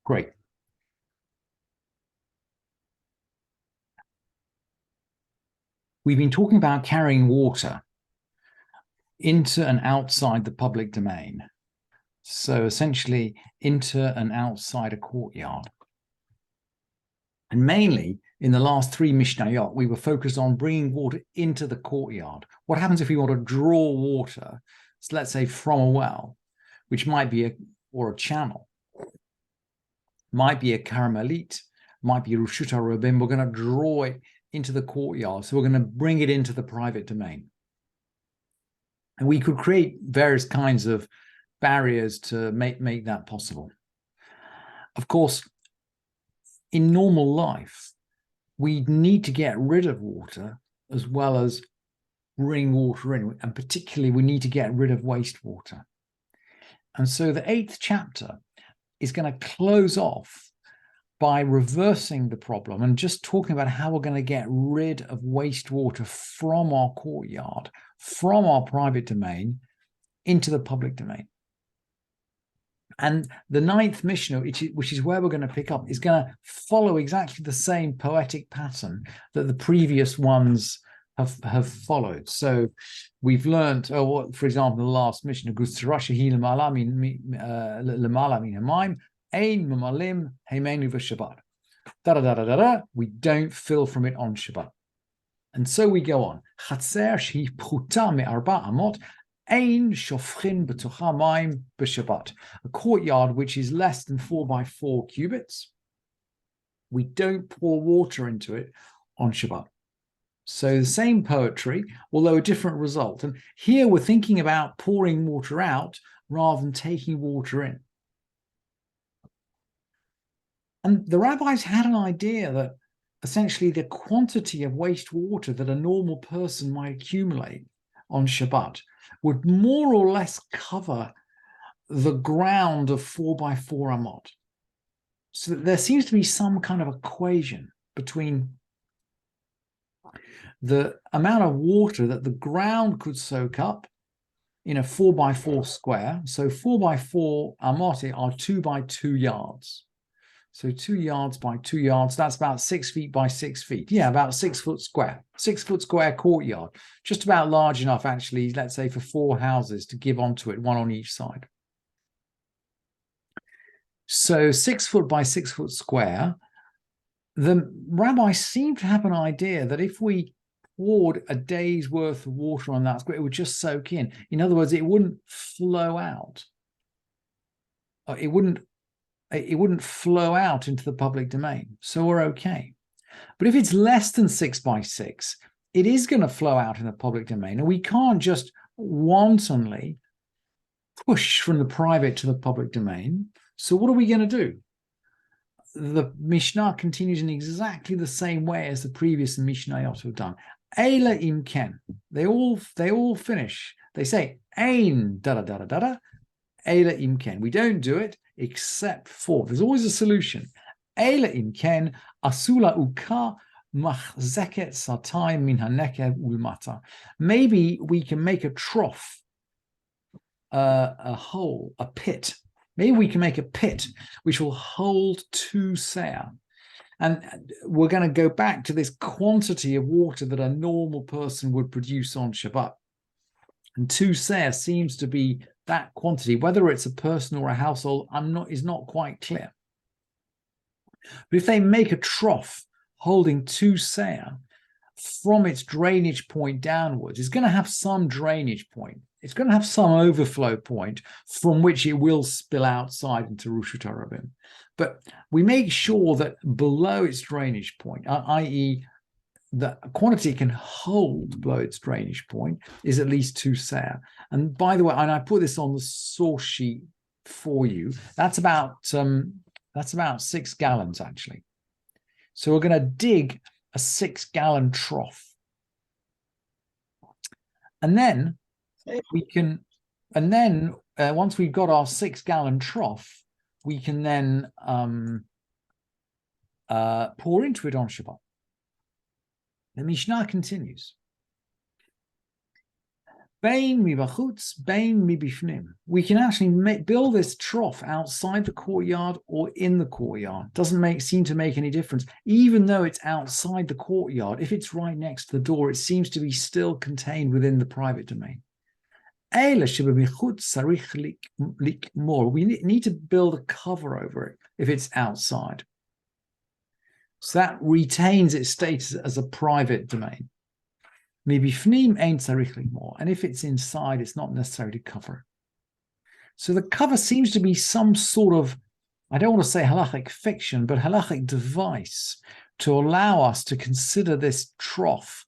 Great. We've been talking about carrying water into and outside the public domain. So essentially into and outside a courtyard. And mainly in the last three Mishnayot, we were focused on bringing water into the courtyard. What happens if we want to draw water, so let's say from a well, which might be a channel, might be a Carmelit, might be Reshut HaRabim. We're going to draw it into the courtyard. So we're going to bring it into the private domain. And we could create various kinds of barriers to make that possible. Of course, in normal life, we need to get rid of water as well as bring water in. And particularly, we need to get rid of wastewater. And so the 8th chapter is going to close off by reversing the problem and just talking about how we're going to get rid of wastewater from our courtyard, from our private domain, into the public domain. And the 9th Mishnah, which is where we're going to pick up, is going to follow exactly the same poetic pattern that the previous ones have followed. So we've learned, for example, the last Mishnah, we don't fill from it on Shabbat. And so we go on. A courtyard which is less than 4 by 4 cubits, we don't pour water into it on Shabbat. So the same poetry, although a different result. And here we're thinking about pouring water out rather than taking water in. And the rabbis had an idea that essentially the quantity of wastewater that a normal person might accumulate on Shabbat would more or less cover the ground of 4 by 4 amot. So there seems to be some kind of equation between the amount of water that the ground could soak up in a 4 by 4 square. So 4 by 4 amot are 2 by 2 yards. So 2 yards by 2 yards, that's about 6 feet by 6 feet. Yeah, about 6 foot square. 6 foot square courtyard. Just about large enough, actually, let's say, for 4 houses to give onto it, one on each side. So 6 foot by 6 foot square. The rabbis seem to have an idea that if we poured a day's worth of water on that square, it would just soak in. In other words, it wouldn't flow out. It wouldn't flow out into the public domain. So we're okay. But if it's less than 6 by 6, it is going to flow out in the public domain. And we can't just wantonly push from the private to the public domain. So what are we going to do? The Mishnah continues in exactly the same way as the previous Mishnayot have done. Eila im ken. They all finish. They say, Ein da da da da da. Eila im ken. We don't do it except for. There's always a solution. Eila im ken asula uka machzeket satay min hanekev ulmata. Maybe we can make a trough, a hole, a pit. Maybe we can make a pit which will hold 2 seah. And we're going to go back to this quantity of water that a normal person would produce on Shabbat. And 2 seah seems to be that quantity. Whether it's a person or a household, is not quite clear. But if they make a trough holding 2 seah from its drainage point downwards, it's going to have some drainage point. It's going to have some overflow point from which it will spill outside into Reshut HaRabim. But we make sure that below its drainage point, i.e. the quantity it can hold below its drainage point, is at least 2 seah. And by the way, and I put this on the source sheet for you, that's about 6 gallons, actually. So we're going to dig a 6-gallon trough. And then we can, once we've got our 6-gallon trough, we can then pour into it on Shabbat. The Mishnah continues. Bain mibachutz, bain mibifnim. We can actually build this trough outside the courtyard or in the courtyard. Doesn't seem to make any difference. Even though it's outside the courtyard, if it's right next to the door, it seems to be still contained within the private domain. We need to build a cover over it if it's outside. So that retains its status as a private domain. And if it's inside, it's not necessary to cover. So the cover seems to be some sort of, I don't want to say halachic fiction, but halachic device to allow us to consider this trough,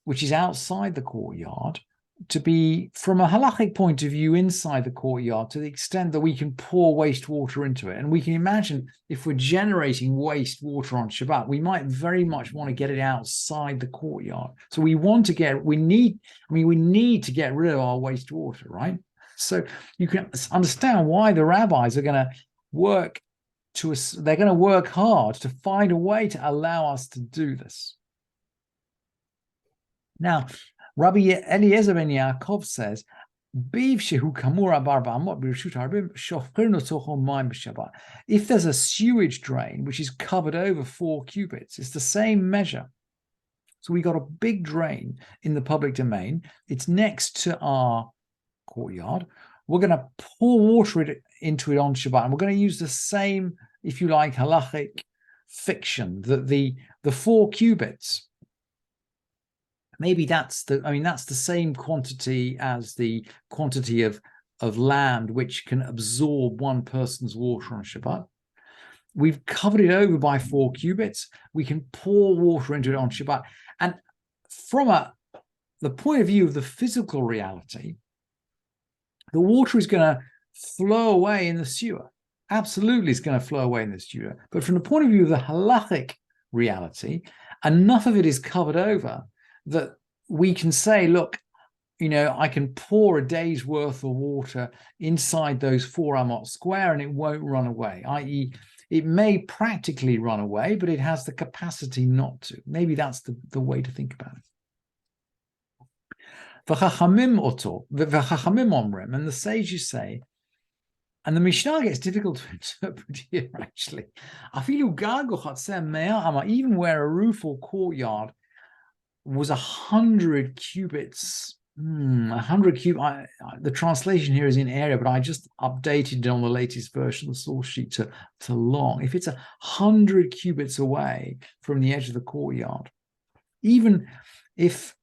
which is outside the courtyard, to be, from a halachic point of view, inside the courtyard, to the extent that we can pour wastewater into it. And we can imagine if we're generating wastewater on Shabbat, we might very much want to get it outside the courtyard. So we need to get rid of our wastewater, right? So you can understand why the rabbis are going to work hard to find a way to allow us to do this. Now, Rabbi Eliezer ben Yaakov says, if there's a sewage drain which is covered over 4 cubits, it's the same measure. So we got a big drain in the public domain. It's next to our courtyard. We're going to pour water into it on Shabbat, and we're going to use the same, if you like, halachic fiction, that the 4 cubits. Maybe that's the same quantity as the quantity of land which can absorb one person's water on Shabbat. We've covered it over by 4 cubits. We can pour water into it on Shabbat. And from the point of view of the physical reality, the water is going to flow away in the sewer. Absolutely, it's going to flow away in the sewer. But from the point of view of the halachic reality, enough of it is covered over that we can say, look, I can pour a day's worth of water inside those 4 amot square and it won't run away, i.e., it may practically run away, but it has the capacity not to. Maybe that's the way to think about it. And the sages say, and the Mishnah gets difficult to interpret here, actually. Even where a roof or courtyard was 100 cubits. 100 cubits. The translation here is in area, but I just updated it on the latest version of the source sheet to long. If it's 100 cubits away from the edge of the courtyard, even if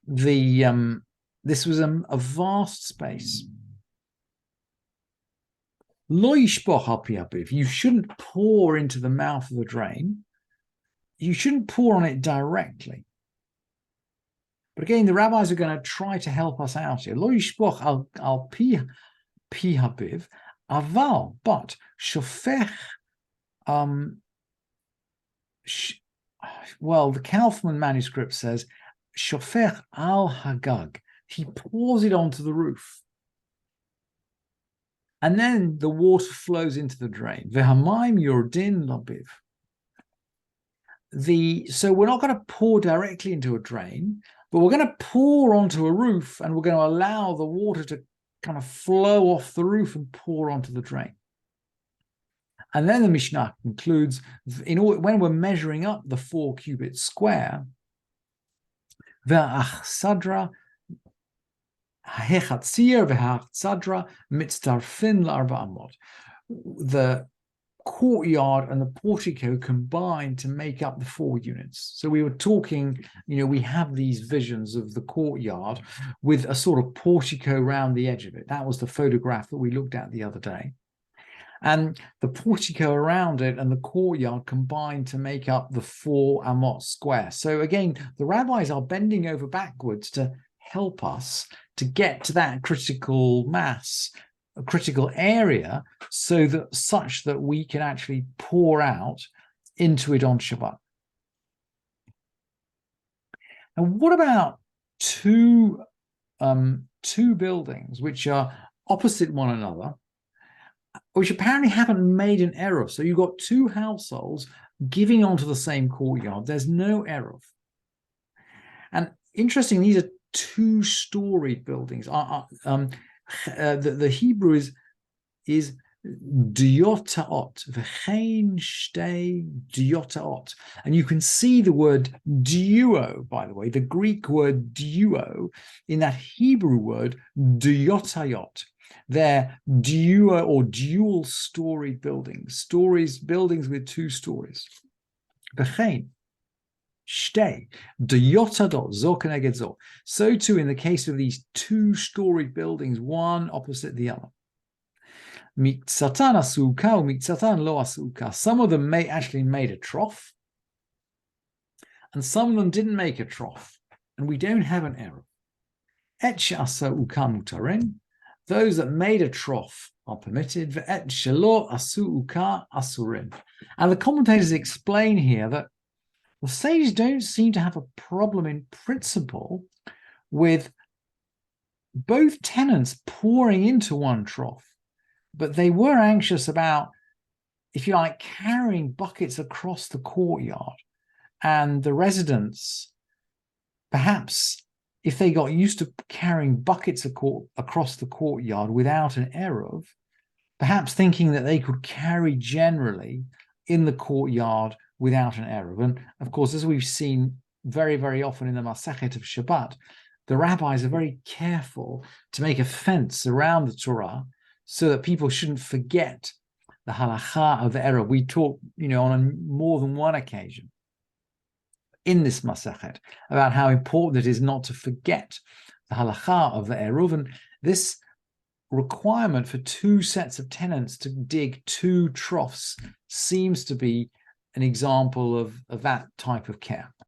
this was a vast space, lo yishpoch al pi hapiv, you shouldn't pour into the mouth of the drain. You shouldn't pour on it directly. But again, the rabbis are going to try to help us out here. Lo yishpoch al pi hapiv, aval, but shofech. Well, the Kaufman manuscript says shofech al hagag. He pours it onto the roof, and then the water flows into the drain. Vehamayim yordin labiv. So we're not going to pour directly into a drain, but we're going to pour onto a roof, and we're going to allow the water to kind of flow off the roof and pour onto the drain. And then the Mishnah concludes, when we're measuring up the 4 cubit square, the courtyard and the portico combine to make up the 4 units. So we were talking, we have these visions of the courtyard with a sort of portico around the edge of it. That was the photograph that we looked at the other day. And the portico around it and the courtyard combine to make up the 4 amot square. So again, the rabbis are bending over backwards to help us to get to that critical mass, a critical area, such that we can actually pour out into it on Shabbat. And what about two buildings which are opposite one another, which apparently haven't made an eruv? So you've got 2 households giving onto the same courtyard. There's no eruv. And interesting, these are two-storied buildings. The Hebrew is diotaot, v'chein shtei diotaot. And you can see the word duo, by the way, the Greek word duo, in that Hebrew word diotayot. They're duo or dual-storied buildings, buildings with two stories. V'chein shtei diyotadot zo keneged zo. So too in the case of these two-storied buildings, one opposite the other. Miktsatan asuka or miktsatan lo asuka. Some of them actually made a trough, and some of them didn't make a trough, and we don't have an error. Et she'asa uka mutarin. Those that made a trough are permitted. Ve'et shelo asu uka asurin. And the commentators explain here that the sages don't seem to have a problem in principle with both tenants pouring into one trough, but they were anxious about, if you like, carrying buckets across the courtyard. And the residents, perhaps, if they got used to carrying buckets across the courtyard without an eruv, perhaps thinking that they could carry generally in the courtyard without an eruv. And of course, as we've seen very, very often in the Masechet of Shabbat, the rabbis are very careful to make a fence around the Torah so that people shouldn't forget the halakha of the eruv. We talk, on more than one occasion in this Masechet about how important it is not to forget the halakha of the eruv. And this requirement for two sets of tenants to dig two troughs seems to be an example of that type of care.